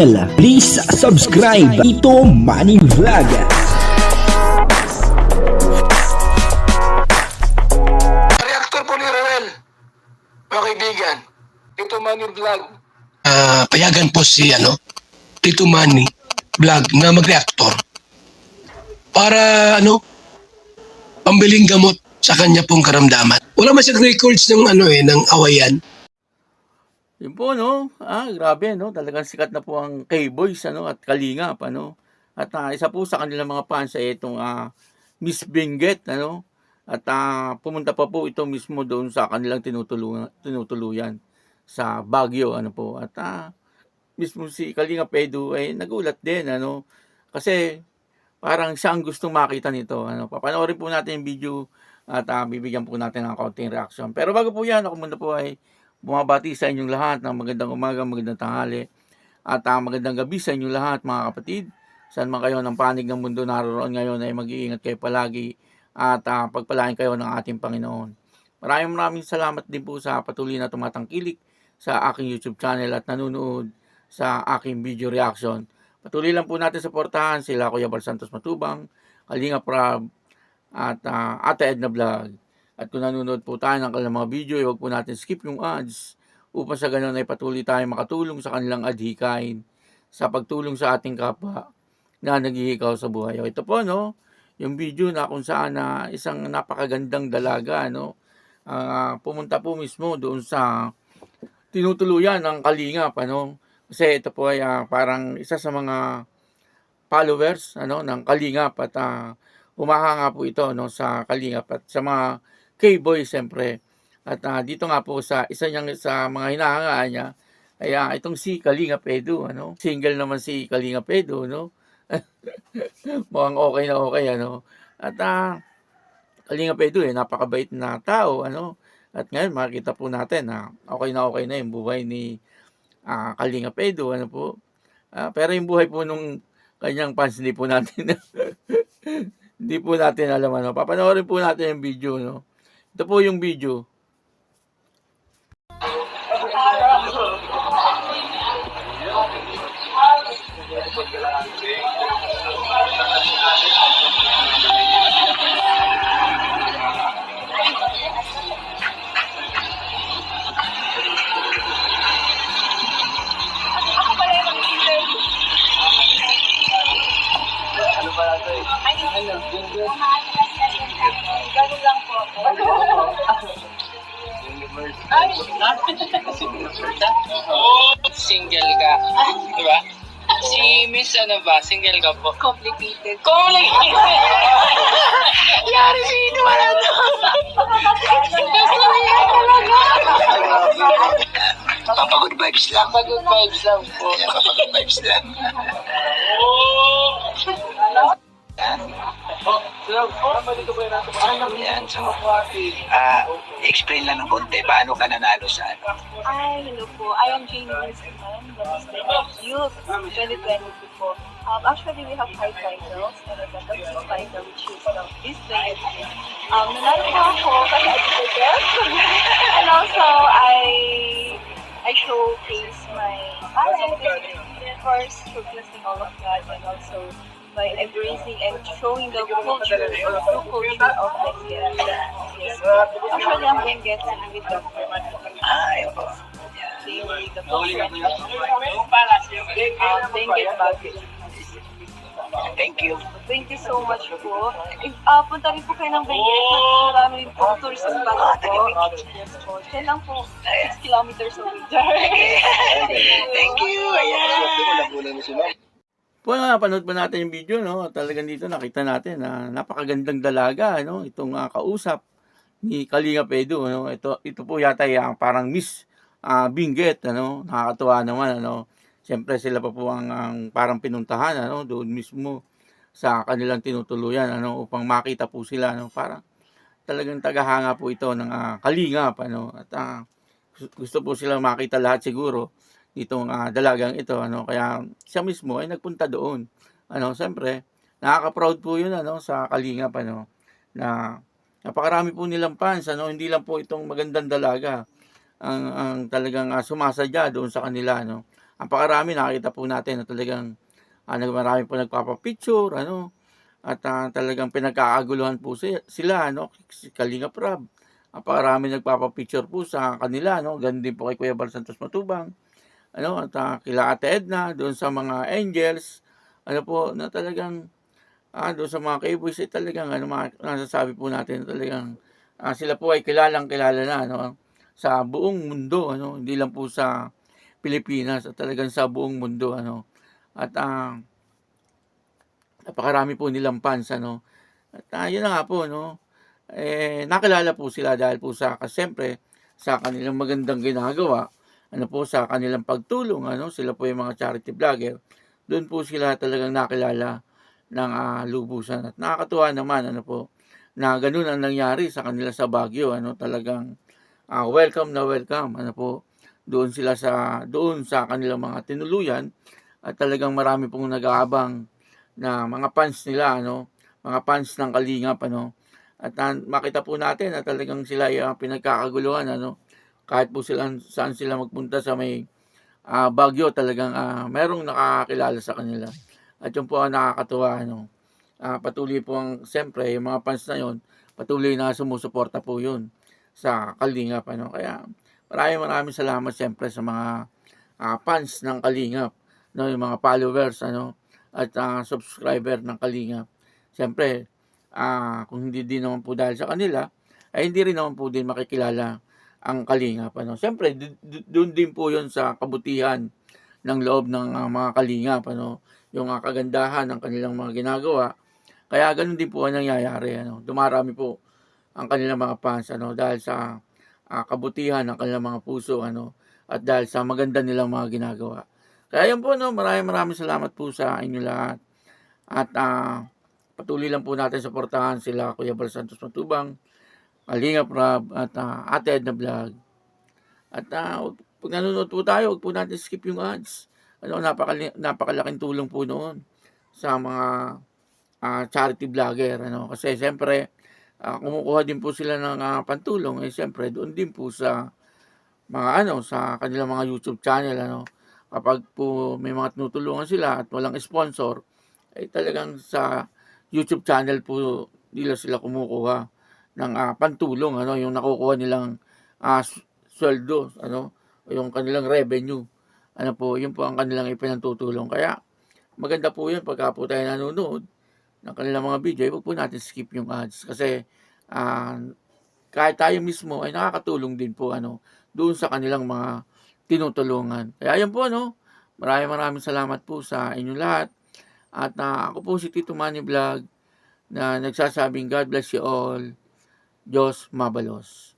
Please subscribe Tito Manny Vlog. Reactor po ni Roel, mga kaibigan. Tito Manny Vlog. Payagan po si Tito Manny Vlog na mag-reactor para pambiling gamot sa kanya pong karamdaman. Wala man siyang records ng ng awayan. Yun po, no? Grabe, no? Talagang sikat na po ang K-Boys, at Kalingap, At isa po sa kanilang mga fans ay itong Miss Benguet, At pumunta pa po ito mismo doon sa kanilang tinutuluyan sa Baguio, At mismo si Kalingap Edu ay nagulat din, Kasi parang siya ang gustong makita nito, Papanoorin po natin yung video at bibigyan po natin ng konting reaction. Pero bago po yan, ako muna po ay bumabati sa inyong lahat ng magandang umaga, magandang tanghali, at magandang gabi sa inyong lahat mga kapatid. Saan man kayo ng panig ng mundo naroon ngayon ay mag-iingat kayo palagi at pagpalain kayo ng ating Panginoon. Maraming salamat din po sa patuloy na tumatangkilik sa aking YouTube channel at nanonood sa aking video reaction. Patuloy lang po natin suportahan sila Kuya Bal Santos Matubang, Kalinga Prab, at Ate Edna Vlog. At kung nanonood po tayo ng kanilang mga video, huwag po natin skip yung ads upang sa ganun ay patuloy tayo makatulong sa kanilang adhikain sa pagtulong sa ating kapwa na naghihikaw sa buhay. Ito po, yung video na kung saan isang napakagandang dalaga, pumunta po mismo doon sa tinutuluyan ng Kalingap, Kasi ito po ay parang isa sa mga followers, ng Kalingap at humahanga po ito, sa Kalingap at sa mga K-Boy siyempre. At dito nga po sa isa niyang sa mga hinahangaan niya ay itong si Kalingap Edu, Single naman si Kalingap Edu, Mukhang okay na okay, At Kalingap Edu napakabait na tao, At ngayon makikita po natin na okay na yung buhay ni Kalingap Edu, Pero yung buhay po nung kanyang fans hindi po natin hindi po natin alam, Papanoorin po natin yung video, Ito po yung video. Ganun lang po ako. Single ka, di ba? Si Miss single ka po? Complicated. Yari si Ito wala to. Papagood vibes lang. Pagod vibes lang po. Papagood vibes lang. Yan, so, explain lang ng konti, paano ka nanalo sa Ay, hello po. I am Jane Wilson, the Mr. Youth 2022 po. Actually, we have 5 titles. And the top 6 title, which is this day. Nanalo po ako kasi I did the best. And also, I showcase my talent, of course, showcasing all of that, and also by embracing and showing the culture or true culture of Benguet. Yes. Actually, I'm Benguet with the Benguet Baguio. Thank you. Thank you so much po. Punta rin po kayo ng Benguet. Marami rin po tourism spot po. Yes po. Diyan lang po, 6 kilometers away. Thank you. Ayan. Po napanood po natin yung video, Talagang dito nakita natin na napakagandang dalaga, Itong kausap ni Kalingap Edu, Ito po yata yung parang Miss Benguet, Nakakatuwa naman, Siyempre sila pa po ang parang pinuntahan, doon mismo sa kanilang tinutuluyan, upang makita po sila, Parang talagang tagahanga po ito ng Kalingap, At gusto po sila makita lahat siguro itong dalagang ito, Kaya siya mismo ay nagpunta doon, Siyempre nakaka-proud po yun, sa Kalingap, na napakarami po nilang fans, Hindi lang po itong magandang dalaga ang talagang sumasadya doon sa kanila, Napakarami, nakita po natin na talagang marami po nagpapapicture, at talagang pinagkakaguluhan po sila, si Kalingap Rab. Napakarami nagpapapicture po sa kanila, ganun din po kay Kuya Bal Santos Matubang, at kila Ate Edna, doon sa mga Angels, po, na talagang doon sa mga K-boys, talagang nasasabi po natin na talagang sila po ay kilalang-kilala na, sa buong mundo, hindi lang po sa Pilipinas, at talagang sa buong mundo, at napakarami po nilang fans, at yun na nga po, nakilala po sila dahil po siyempre sa kanilang magandang ginagawa, po, sa kanilang pagtulong, sila po yung mga charity vlogger, doon po sila talagang nakilala ng lubusan. At nakakatuwa naman, po, na ganun ang nangyari sa kanila sa Baguio, talagang welcome na welcome, po, doon sa kanilang mga tinuluyan, at talagang marami pong nag-aabang na mga fans nila, mga fans ng Kalingap, at makita po natin na talagang sila ay pinagkakaguluhan, kahit po saan sila magpunta sa may Baguio, talagang merong nakakakilala sa kanila. At yun po ang nakakatuwa, patuloy po siyempre, yung mga fans na yun, patuloy na sumusuporta po yun sa Kalingap, Kaya maraming salamat siyempre sa mga fans ng Kalingap, yung mga followers, at subscriber ng Kalingap. Siyempre, kung hindi din naman po dahil sa kanila, ay hindi rin naman po din makikilala ang Kalingap, Siyempre, doon din po yun sa kabutihan ng loob ng mga Kalingap, yung kagandahan ng kanilang mga ginagawa. Kaya ganun din po ang nangyayari, dumarami po ang kanilang mga fans, dahil sa kabutihan ng kanilang mga puso, at dahil sa maganda nilang mga ginagawa. Kaya yun po, maraming salamat po sa inyo lahat. At patuloy lang po natin suportahan sila Kuya Bal Santos Matubang, Kalingap Rab, at Ate Edna Vlog. At pag nanonood po tayo, huwag po natin skip yung ads. Napakalaking tulong po noon sa mga charity vlogger, kasi siyempre kumukuha din po sila ng pantulong, siyempre doon din po sa mga sa kanilang mga YouTube channel, kapag po may mga tinutulungan sila at walang sponsor, ay talagang sa YouTube channel po nila sila kumukuha ng pantulong, yung nakukuha nilang sweldo, yung kanilang revenue, yun po ang kanilang ipinagtutulong. Kaya maganda po yun pagka po tayo nanonood ng kanilang mga video, huwag po natin skip yung ads, kasi kahit tayo mismo ay nakakatulong din po doon sa kanilang mga tinutulungan. Kaya yun po, maraming salamat po sa inyo lahat. At ako po si Tito Manny Vlog, na nagsasabing God bless you all. Diyos mabalos.